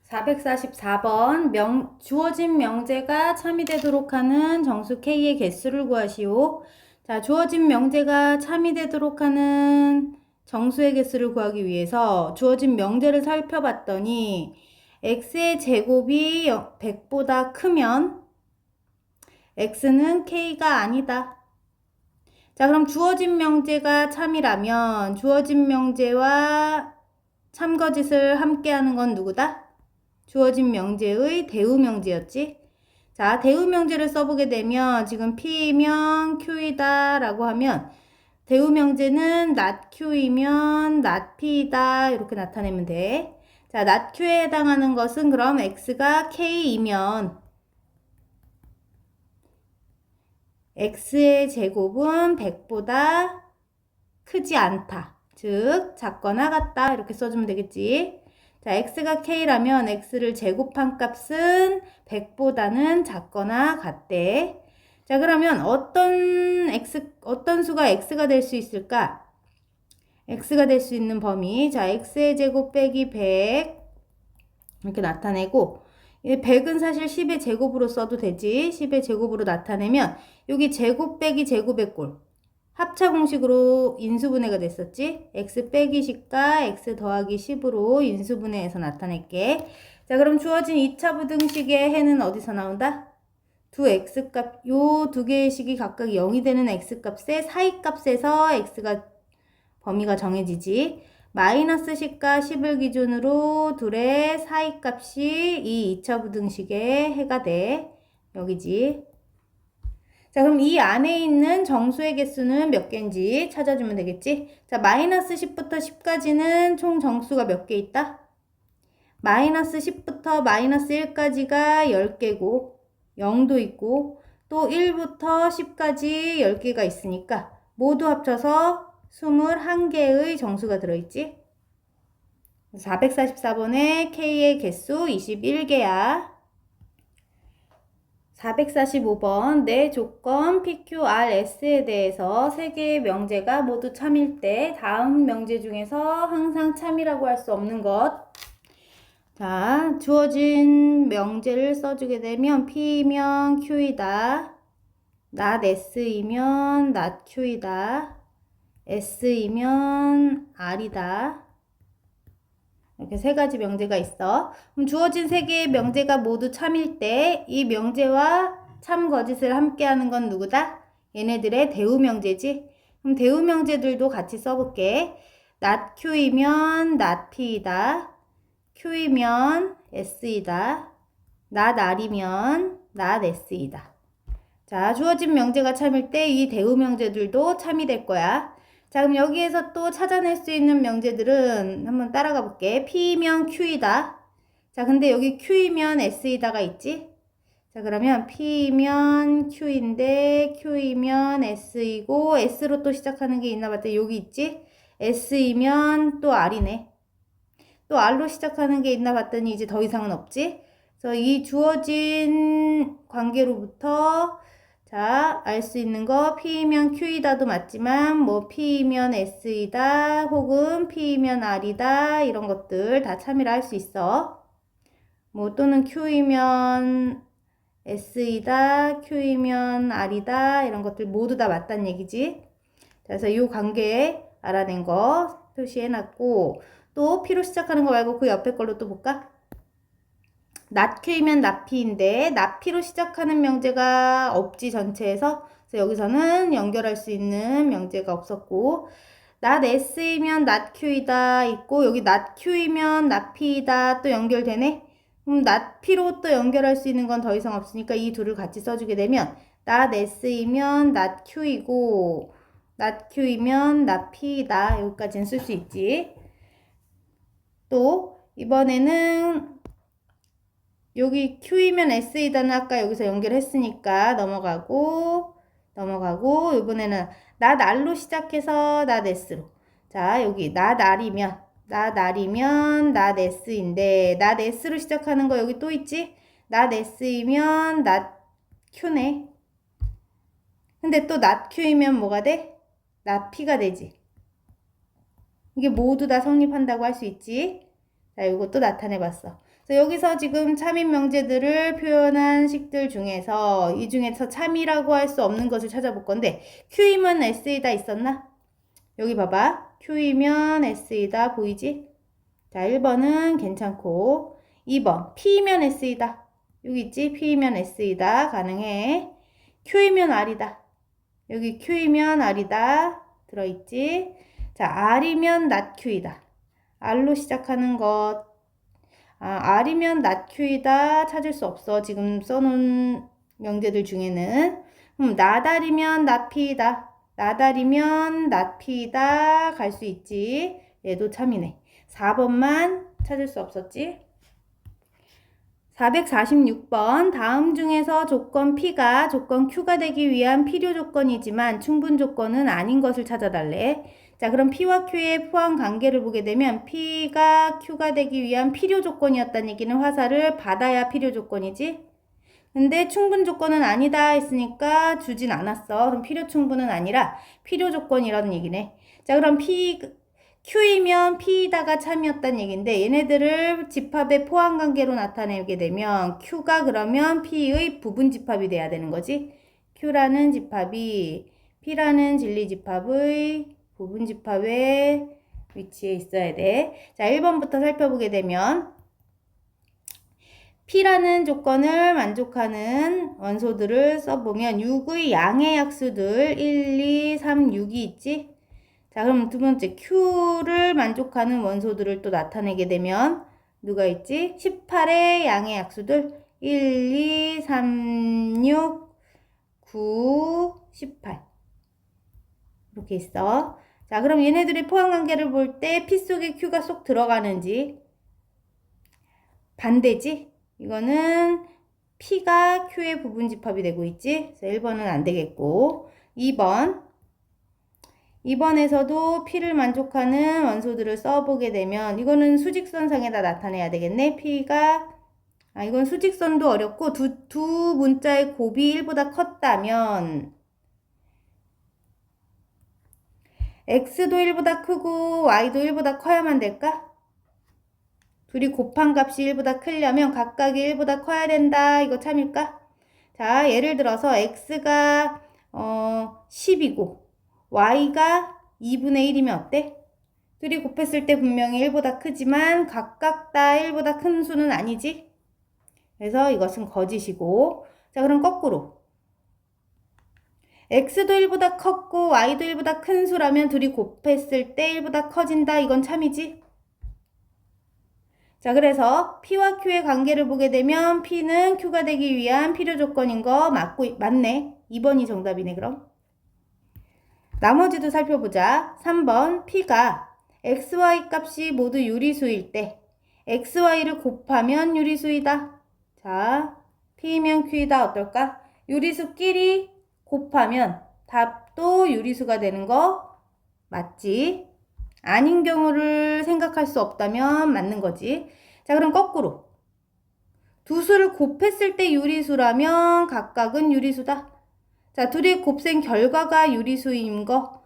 444번 주어진 명제가 참이되도록 하는 정수 K의 개수를 구하시오. 자, 주어진 명제가 참이되도록 하는 정수의 개수를 구하기 위해서 주어진 명제를 살펴봤더니 x의 제곱이 100보다 크면 x는 K가 아니다. 자, 그럼 주어진 명제가 참이라면 주어진 명제와 참거짓을 함께하는 건 누구다? 주어진 명제의 대우명제였지. 자, 대우명제를 써보게 되면 지금 P이면 Q이다 라고 하면 대우명제는 not Q이면 not P이다 이렇게 나타내면 돼. 자, not Q에 해당하는 것은 그럼 X가 K이면 X의 제곱은 100보다 크지 않다. 즉 작거나 같다 이렇게 써주면 되겠지. 자, x가 k라면 x를 제곱한 값은 100보다는 작거나 같대. 자, 그러면 어떤 수가 x가 될 수 있을까? x가 될 수 있는 범위. 자, x의 제곱 빼기 100 이렇게 나타내고 100은 사실 10의 제곱으로 써도 되지. 10의 제곱으로 나타내면 여기 제곱 빼기 제곱의 꼴. 합차 공식으로 인수분해가 됐었지. x 빼기 10과 x 더하기 10으로 인수분해해서 나타낼게. 자, 그럼 주어진 2차 부등식의 해는 어디서 나온다? 두 x값, 요 두 개의 식이 각각 0이 되는 x값의 사이값에서 x가 범위가 정해지지. 마이너스 10과 10을 기준으로 둘의 사이값이 이 2차 부등식의 해가 돼. 여기지. 자, 그럼 이 안에 있는 정수의 개수는 몇 개인지 찾아주면 되겠지? 자, 마이너스 10부터 10까지는 총 정수가 몇 개 있다? 마이너스 10부터 마이너스 1까지가 10개고 0도 있고 또 1부터 10까지 10개가 있으니까 모두 합쳐서 21개의 정수가 들어있지? 444번에 K의 개수 21개야. 445번 내 조건 PQRS에 대해서 3개의 명제가 모두 참일 때 다음 명제 중에서 항상 참이라고 할 수 없는 것. 자, 주어진 명제를 써주게 되면 P이면 Q이다. not S이면 not Q이다. S이면 R이다. 이렇게 세 가지 명제가 있어. 그럼 주어진 세 개의 명제가 모두 참일 때 이 명제와 참 거짓을 함께하는 건 누구다? 얘네들의 대우명제지. 그럼 대우명제들도 같이 써볼게. not Q이면 not P이다. Q이면 S이다. not R이면 not S이다. 자, 주어진 명제가 참일 때 이 대우명제들도 참이 될 거야. 자, 그럼 여기에서 또 찾아낼 수 있는 명제들은 한번 따라가 볼게. P이면 Q이다. 자, 근데 여기 Q이면 S이다가 있지? 자, 그러면 P이면 Q인데 Q이면 S이고 S로 또 시작하는 게 있나 봤더니 여기 있지? S이면 또 R이네. 또 R로 시작하는 게 있나 봤더니 이제 더 이상은 없지? 그래서 이 주어진 관계로부터 자, 알 수 있는 거 P이면 Q이다도 맞지만 뭐 P이면 S이다 혹은 P이면 R이다 이런 것들 다 참이라 할 수 있어. 뭐 또는 Q이면 S이다, Q이면 R이다 이런 것들 모두 다 맞다는 얘기지. 그래서 이 관계 알아낸 거 표시해놨고 또 P로 시작하는 거 말고 그 옆에 걸로 또 볼까? not Q이면 not P인데 not P로 시작하는 명제가 없지 전체에서. 그래서 여기서는 연결할 수 있는 명제가 없었고 not S이면 not Q이다 있고 여기 not Q이면 not P이다 또 연결되네. 그럼 not P로 또 연결할 수 있는 건 더 이상 없으니까 이 둘을 같이 써주게 되면 not S이면 not Q이고 not Q이면 not P이다. 여기까지는 쓸 수 있지. 또 이번에는 여기 Q이면 S이다는 아까 여기서 연결했으니까 넘어가고 이번에는 not R로 시작해서 not S로. 자, 여기 not R이면 not S인데 not S로 시작하는 거 여기 또 있지? not S이면 not Q네. 근데 또 not Q이면 뭐가 돼? not P가 되지. 이게 모두 다 성립한다고 할 수 있지? 자, 이것도 나타내봤어. 그래서 여기서 지금 참인 명제들을 표현한 식들 중에서 이 중에서 참이라고 할 수 없는 것을 찾아볼 건데 Q이면 S이다 있었나? 여기 봐봐. Q이면 S이다 보이지? 자, 1번은 괜찮고 2번 P이면 S이다. 여기 있지? P이면 S이다. 가능해. Q이면 R이다. 여기 Q이면 R이다. 들어있지? 자, R이면 not Q이다. R로 시작하는 것. R이면 not Q이다. 찾을 수 없어. 지금 써놓은 명제들 중에는. 나달이면 not P이다. 나달이면 not P이다. 갈 수 있지. 얘도 참이네. 4번만 찾을 수 없었지. 446번 다음 중에서 조건 P가 조건 Q가 되기 위한 필요 조건이지만 충분 조건은 아닌 것을 찾아달래. 자, 그럼 P와 Q의 포함 관계를 보게 되면 P가 Q가 되기 위한 필요 조건이었다는 얘기는 화살을 받아야 필요 조건이지. 근데 충분 조건은 아니다 했으니까 주진 않았어. 그럼 필요 충분은 아니라 필요 조건이라는 얘기네. 자, 그럼 Q이면 P이다가 참이었다는 얘기인데 얘네들을 집합의 포함 관계로 나타내게 되면 Q가 그러면 P의 부분 집합이 돼야 되는 거지. Q라는 집합이 P라는 진리 집합의 부분 집합의 위치에 있어야 돼. 자, 1번부터 살펴보게 되면 P라는 조건을 만족하는 원소들을 써보면 6의 양의 약수들 1, 2, 3, 6이 있지? 자, 그럼 두 번째 Q를 만족하는 원소들을 또 나타내게 되면 누가 있지? 18의 양의 약수들 1, 2, 3, 6, 9, 18 이렇게 있어. 자, 그럼 얘네들의 포함 관계를 볼 때 P 속에 Q가 쏙 들어가는지 반대지? 이거는 P가 Q의 부분 집합이 되고 있지? 그래서 1번은 안 되겠고 2번에서도 P를 만족하는 원소들을 써보게 되면 이거는 수직선상에다 나타내야 되겠네. P가 이건 수직선도 어렵고 두 문자의 곱이 1보다 컸다면 X도 1보다 크고 Y도 1보다 커야만 될까? 둘이 곱한 값이 1보다 크려면 각각이 1보다 커야 된다. 이거 참일까? 자, 예를 들어서 X가 10이고 Y가 2분의 1이면 어때? 둘이 곱했을 때 분명히 1보다 크지만 각각 다 1보다 큰 수는 아니지? 그래서 이것은 거짓이고 자, 그럼 거꾸로 X도 1보다 컸고 Y도 1보다 큰 수라면 둘이 곱했을 때 1보다 커진다. 이건 참이지? 자, 그래서 P와 Q의 관계를 보게 되면 P는 Q가 되기 위한 필요 조건인 거 맞네. 2번이 정답이네, 그럼. 나머지도 살펴보자. 3번 P가 XY 값이 모두 유리수일 때 XY를 곱하면 유리수이다. 자, P면 Q이다. 어떨까? 유리수끼리 곱하면 답도 유리수가 되는 거 맞지? 아닌 경우를 생각할 수 없다면 맞는 거지. 자, 그럼 거꾸로. 두 수를 곱했을 때 유리수라면 각각은 유리수다. 자, 둘이 곱셈 결과가 유리수인 거.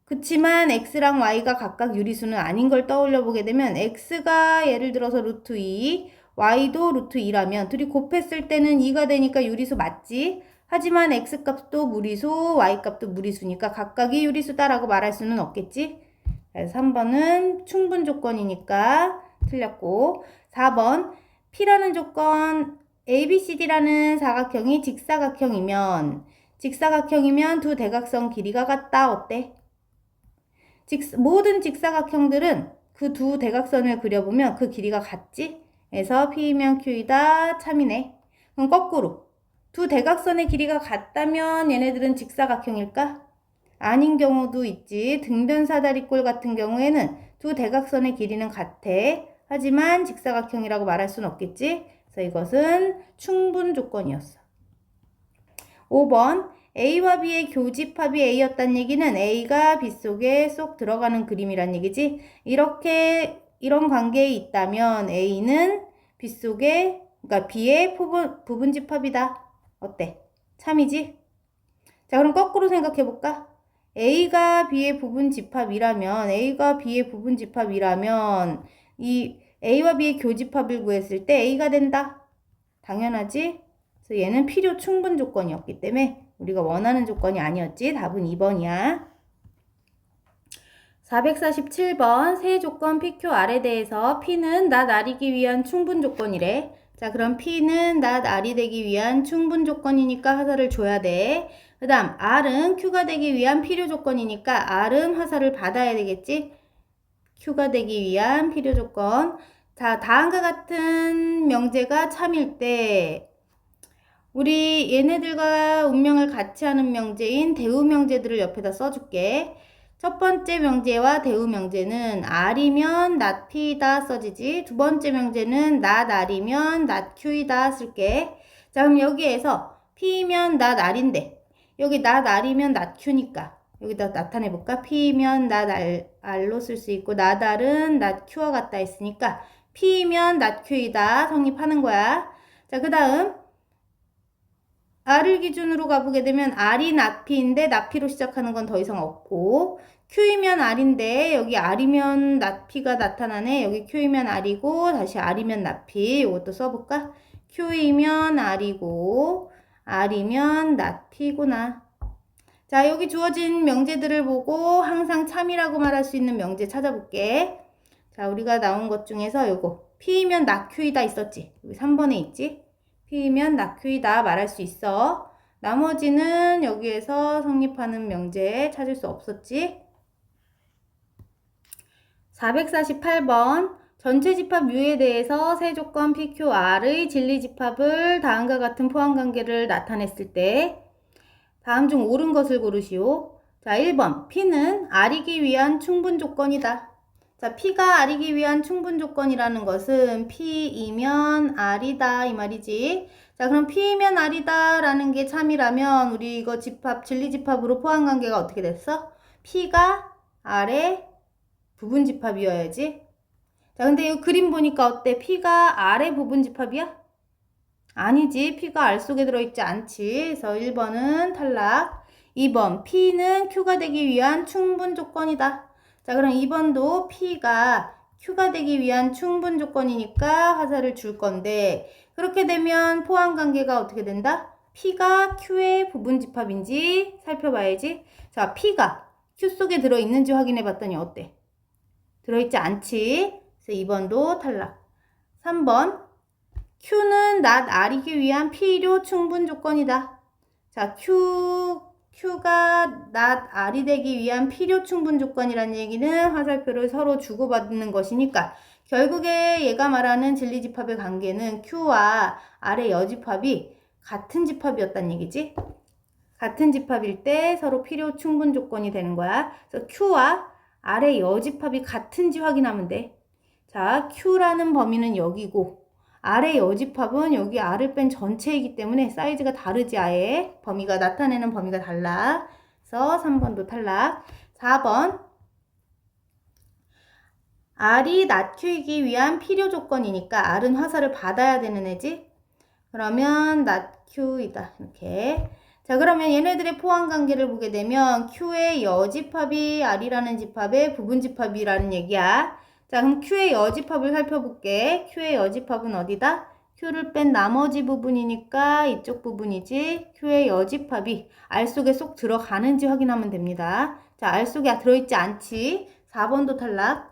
그치만 X랑 Y가 각각 유리수는 아닌 걸 떠올려 보게 되면 X가 예를 들어서 루트 2, Y도 루트 2라면 둘이 곱했을 때는 2가 되니까 유리수 맞지? 하지만 X값도 무리수, Y값도 무리수니까 각각이 유리수다라고 말할 수는 없겠지? 그래서 3번은 충분 조건이니까 틀렸고 4번 P라는 조건 ABCD라는 사각형이 직사각형이면 두 대각선 길이가 같다. 어때? 모든 직사각형들은 그 두 대각선을 그려보면 그 길이가 같지? 그래서 P면 Q이다. 참이네. 그럼 거꾸로 두 대각선의 길이가 같다면 얘네들은 직사각형일까? 아닌 경우도 있지. 등변 사다리꼴 같은 경우에는 두 대각선의 길이는 같아. 하지만 직사각형이라고 말할 수는 없겠지. 그래서 이것은 충분 조건이었어. 5번 A와 B의 교집합이 A였다는 얘기는 A가 B 속에 쏙 들어가는 그림이란 얘기지. 이런 관계에 있다면 A는 B 속에 그러니까 B의 부분 집합이다. 어때? 참이지? 자, 그럼 거꾸로 생각해 볼까? A가 B의 부분 집합이라면 이 A와 B의 교집합을 구했을 때 A가 된다. 당연하지? 그래서 얘는 필요 충분 조건이었기 때문에 우리가 원하는 조건이 아니었지. 답은 2번이야. 447번 세 조건 PQR에 대해서 P는 낫 R이기 위한 충분 조건이래. 자, 그럼 P는 낫 R이 되기 위한 충분 조건이니까 화살을 줘야 돼. 그 다음 R은 Q가 되기 위한 필요 조건이니까 R은 화살을 받아야 되겠지? Q가 되기 위한 필요 조건. 자, 다음과 같은 명제가 참일 때 우리 얘네들과 운명을 같이 하는 명제인 대우 명제들을 옆에다 써줄게. 첫 번째 명제와 대우 명제는 R이면 낫 P이다 써지지. 두 번째 명제는 낫 R이면 낫 Q이다 쓸게. 자, 그럼 여기에서 P면 낫 R인데 여기 낫 R이면 낫 Q니까 여기다 나타내볼까? P면 낫 R로 쓸 수 있고 낫 R은 낫 Q와 같다 했으니까 P면 낫 Q이다 성립하는 거야. 자, 그 다음 R을 기준으로 가보게 되면 R이 낫 P인데 낫 P로 시작하는 건 더 이상 없고 Q이면 R인데 여기 R이면 낫 P가 나타나네. 여기 Q이면 R이고 다시 R이면 낫 P 이것도 써볼까? Q이면 R이고 R이면 낫 P구나. 자, 여기 주어진 명제들을 보고 항상 참이라고 말할 수 있는 명제 찾아볼게. 자, 우리가 나온 것 중에서 요거 P이면 낫 Q이다 있었지? 여기 3번에 있지? P이면 낫 Q이다 말할 수 있어. 나머지는 여기에서 성립하는 명제 찾을 수 없었지? 448번 전체 집합 U에 대해서 세 조건 PQR의 진리 집합을 다음과 같은 포함관계를 나타냈을 때 다음 중 옳은 것을 고르시오. 자, 1번 P는 R이기 위한 충분 조건이다. 자, P가 R이기 위한 충분 조건이라는 것은 P이면 R이다 이 말이지. 자, 그럼 P이면 R이다 라는 게 참이라면 우리 이거 집합, 진리 집합으로 포함관계가 어떻게 됐어? P가 R의 부분 집합이어야지. 자, 근데 이 그림 보니까 어때? P가 R의 부분 집합이야? 아니지. P가 R 속에 들어있지 않지. 그래서 1번은 탈락. 2번 P는 Q가 되기 위한 충분 조건이다. 자, 그럼 2번도 P가 Q가 되기 위한 충분 조건이니까 화살을 줄 건데 그렇게 되면 포함관계가 어떻게 된다? P가 Q의 부분 집합인지 살펴봐야지. 자, P가 Q 속에 들어있는지 확인해 봤더니 어때? 들어있지 않지. 그래서 2번도 탈락. 3번 Q는 낫 R이기 위한 필요 충분 조건이다. 자, Q가 낫 R이 되기 위한 필요 충분 조건이라는 얘기는 화살표를 서로 주고받는 것이니까 결국에 얘가 말하는 진리집합의 관계는 Q와 R의 여집합이 같은 집합이었단 얘기지. 같은 집합일 때 서로 필요 충분 조건이 되는 거야. 그래서 Q와 R의 여집합이 같은지 확인하면 돼. 자, Q라는 범위는 여기고 R의 여집합은 여기 R을 뺀 전체이기 때문에 사이즈가 다르지 아예. 범위가 나타내는 범위가 달라. 그래서 3번도 탈락. 4번 R이 낫 Q이기 위한 필요 조건이니까 R은 화살을 받아야 되는 애지. 그러면 낫 Q이다. 이렇게. 자, 그러면 얘네들의 포함관계를 보게 되면 Q의 여집합이 R이라는 집합의 부분집합이라는 얘기야. 자, 그럼 Q의 여집합을 살펴볼게. Q의 여집합은 어디다? Q를 뺀 나머지 부분이니까 이쪽 부분이지. Q의 여집합이 R 속에 쏙 들어가는지 확인하면 됩니다. 자, R 속에 들어있지 않지. 4번도 탈락.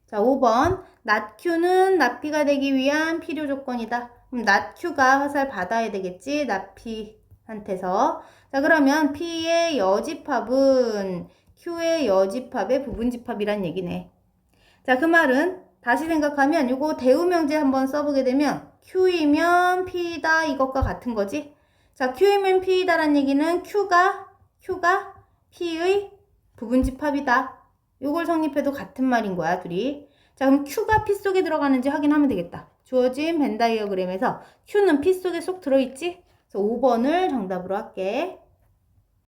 자, 5번 낫 Q는 낫 P가 되기 위한 필요 조건이다. 그럼 낫 Q가 화살 받아야 되겠지. 낫 P한테서. 자, 그러면 P의 여집합은 Q의 여집합의 부분집합이란 얘기네. 자, 그 말은 다시 생각하면 요거 대우명제 한번 써보게 되면 Q이면 P이다 이것과 같은 거지. 자, Q이면 P이다란 얘기는 Q가 P의 부분집합이다. 요걸 성립해도 같은 말인 거야, 둘이. 자, 그럼 Q가 P 속에 들어가는지 확인하면 되겠다. 주어진 벤 다이어그램에서 Q는 P 속에 쏙 들어있지? 그래서 5번을 정답으로 할게.